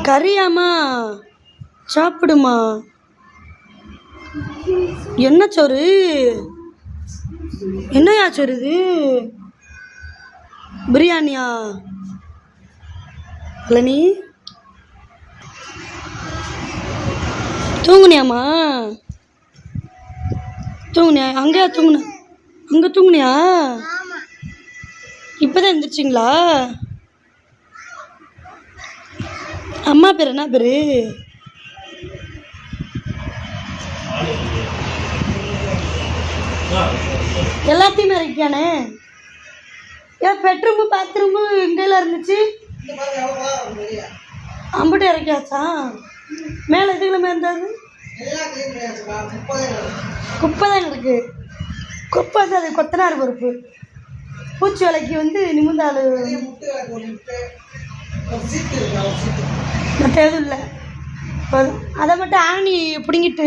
கறியாம்மா சாப்பிடுமா. என்ன சோறு? என்னையா சோறு இது? பிரியாணியா? பழனி தூங்குனியாம்மா? தூங்குனியா? அங்கேயா தூங்குன? அங்கே தூங்குனியா? இப்போதான் எழுந்திரிச்சிங்களா? அம்மா பேர் என்ன பேர்? எல்லாத்தையுமே இருக்கானே. ஏன் பெட்ரூமு பாத்ரூமு இங்கெல்லாம் இருந்துச்சு, அம்பிட்டு இறக்கியாச்சா? மேலே எதுக்குள்ள இருந்தாது? குப்பை தான் இருக்கு. குப்பை வந்து அது கொத்தனார் பொறுப்பு. பூச்சி வேலைக்கு வந்து நிமிந்தாள். மற்ற எதுவும் இல்லை. அதை மட்டும் ஆணி பிடுங்கிட்டு